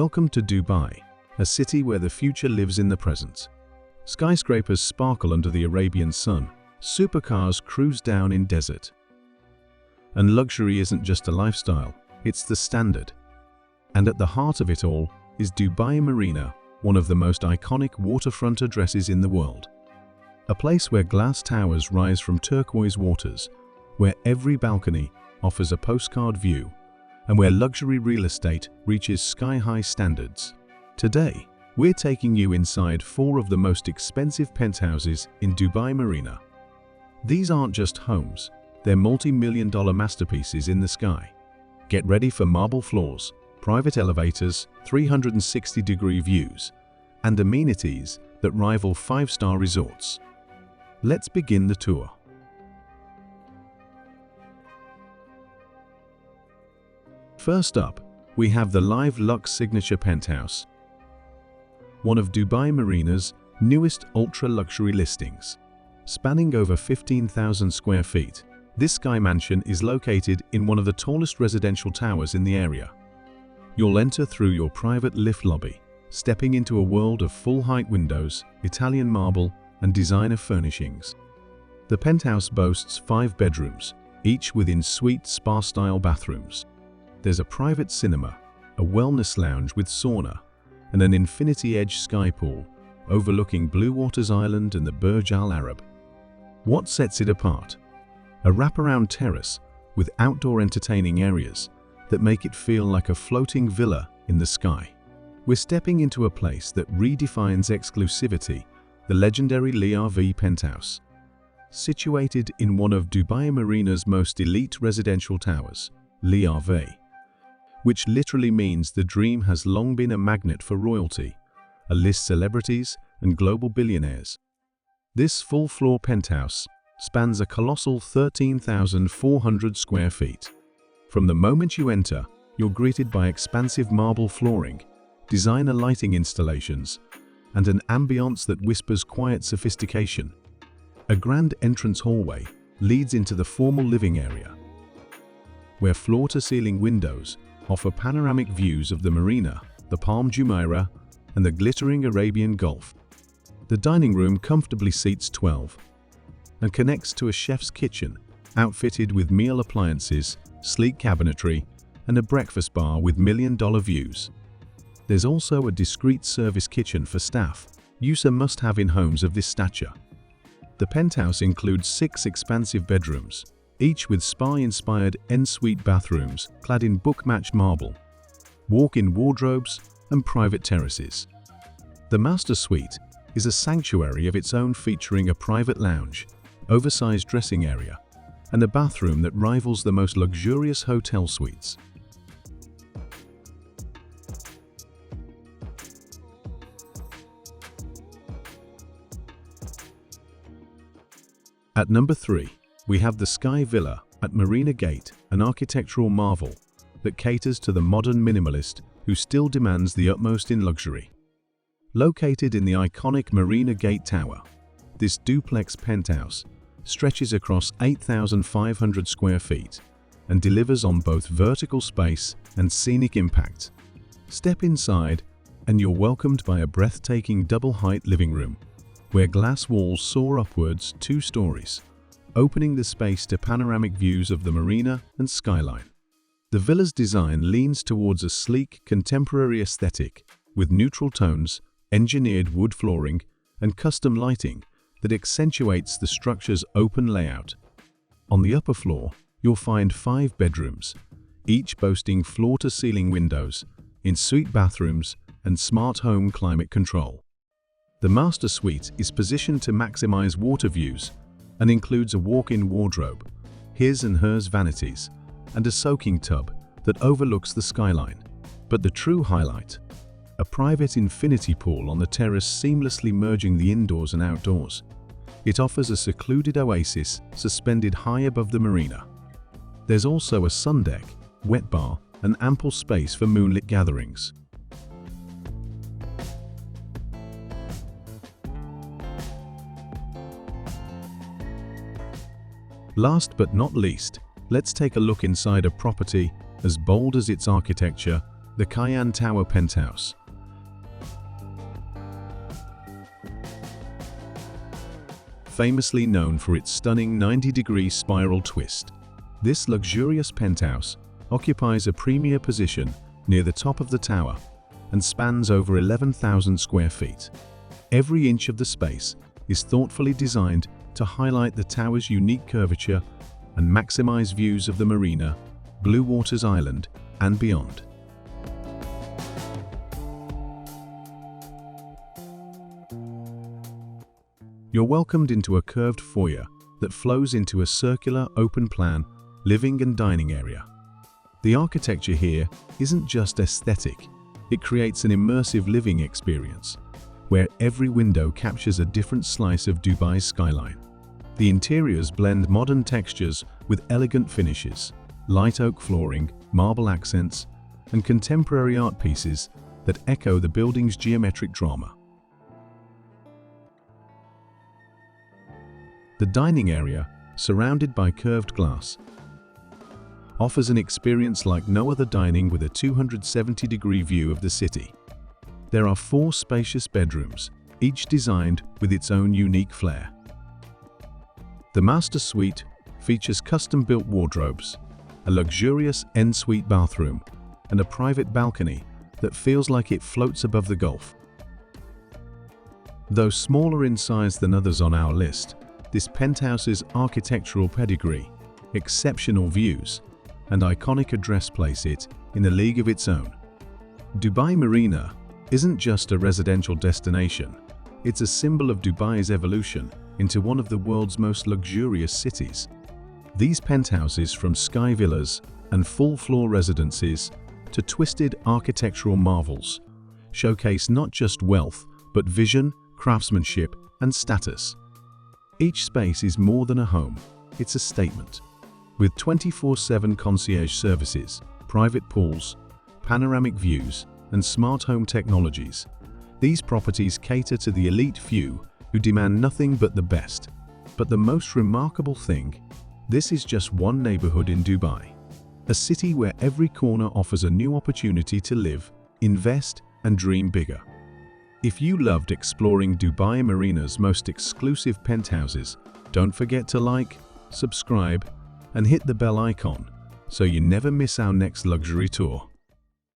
Welcome to Dubai, a city where the future lives in the present. Skyscrapers sparkle under the Arabian sun, supercars cruise down in desert. And luxury isn't just a lifestyle, it's the standard. And at the heart of it all is Dubai Marina, one of the most iconic waterfront addresses in the world. A place where glass towers rise from turquoise waters, where every balcony offers a postcard view, and where luxury real estate reaches sky-high standards. Today, we're taking you inside 4 of the most expensive penthouses in Dubai Marina. These aren't just homes, they're multi-million-dollar masterpieces in the sky. Get ready for marble floors, private elevators, 360-degree views, and amenities that rival 5-star resorts. Let's begin the tour. First up, we have the Lux Signature Penthouse, one of Dubai Marina's newest ultra-luxury listings. Spanning over 15,000 square feet, this sky mansion is located in one of the tallest residential towers in the area. You'll enter through your private lift lobby, stepping into a world of full-height windows, Italian marble, and designer furnishings. The penthouse boasts 5 bedrooms, each with en-suite spa-style bathrooms. There's a private cinema, a wellness lounge with sauna, and an infinity-edge sky pool overlooking Blue Waters Island and the Burj Al Arab. What sets it apart? A wraparound terrace with outdoor entertaining areas that make it feel like a floating villa in the sky. We're stepping into a place that redefines exclusivity, the legendary Lux Penthouse. Situated in one of Dubai Marina's most elite residential towers, Lux, which literally means the dream has long been a magnet for royalty, A-list celebrities and global billionaires. This full-floor penthouse spans a colossal 13,400 square feet. From the moment you enter, you're greeted by expansive marble flooring, designer lighting installations, and an ambiance that whispers quiet sophistication. A grand entrance hallway leads into the formal living area, where floor-to-ceiling windows offer panoramic views of the marina, the Palm Jumeirah, and the glittering Arabian Gulf. The dining room comfortably seats 12 and connects to a chef's kitchen outfitted with meal appliances, sleek cabinetry, and a breakfast bar with million-dollar views. There's also a discreet service kitchen for staff, use a must-have in homes of this stature. The penthouse includes 6 expansive bedrooms, each with spa-inspired en-suite bathrooms clad in book-matched marble, walk-in wardrobes, and private terraces. The master suite is a sanctuary of its own, featuring a private lounge, oversized dressing area, and a bathroom that rivals the most luxurious hotel suites. At number 3, we have the Sky Villa at Marina Gate, an architectural marvel that caters to the modern minimalist who still demands the utmost in luxury. Located in the iconic Marina Gate Tower, this duplex penthouse stretches across 8,500 square feet and delivers on both vertical space and scenic impact. Step inside and you're welcomed by a breathtaking double-height living room, where glass walls soar upwards 2 stories, opening the space to panoramic views of the marina and skyline. The villa's design leans towards a sleek, contemporary aesthetic with neutral tones, engineered wood flooring, and custom lighting that accentuates the structure's open layout. On the upper floor, you'll find 5 bedrooms, each boasting floor-to-ceiling windows, en-suite bathrooms, and smart home climate control. The master suite is positioned to maximize water views and includes a walk-in wardrobe, his and hers vanities, and a soaking tub that overlooks the skyline. But the true highlight, a private infinity pool on the terrace seamlessly merging the indoors and outdoors. It offers a secluded oasis suspended high above the marina. There's also a sun deck, wet bar, and ample space for moonlit gatherings. Last but not least, let's take a look inside a property as bold as its architecture the Cayenne Tower Penthouse. Famously known for its stunning 90-degree spiral twist, this luxurious penthouse occupies a premier position near the top of the tower and spans over 11,000 square feet. Every inch of the space is thoughtfully designed to highlight the tower's unique curvature and maximize views of the marina, Blue Waters Island, and beyond. You're welcomed into a curved foyer that flows into a circular, open-plan living and dining area. The architecture here isn't just aesthetic, it creates an immersive living experience, where every window captures a different slice of Dubai's skyline. The interiors blend modern textures with elegant finishes, light oak flooring, marble accents, and contemporary art pieces that echo the building's geometric drama. The dining area, surrounded by curved glass, offers an experience like no other dining with a 270-degree view of the city. There are 4 spacious bedrooms, each designed with its own unique flair. The master suite features custom-built wardrobes, a luxurious en-suite bathroom, and a private balcony that feels like it floats above the Gulf. Though smaller in size than others on our list, this penthouse's architectural pedigree, exceptional views, and iconic address place it in a league of its own. Dubai Marina isn't just a residential destination, it's a symbol of Dubai's evolution into one of the world's most luxurious cities. These penthouses, from sky villas and full-floor residences to twisted architectural marvels, showcase not just wealth, but vision, craftsmanship, and status. Each space is more than a home, it's a statement. With 24/7 concierge services, private pools, panoramic views, and smart home technologies, these properties cater to the elite few who demand nothing but the best. But the most remarkable thing, this is just one neighborhood in Dubai, a city where every corner offers a new opportunity to live, invest, and dream bigger. If you loved exploring Dubai Marina's most exclusive penthouses, don't forget to like, subscribe, and hit the bell icon so you never miss our next luxury tour.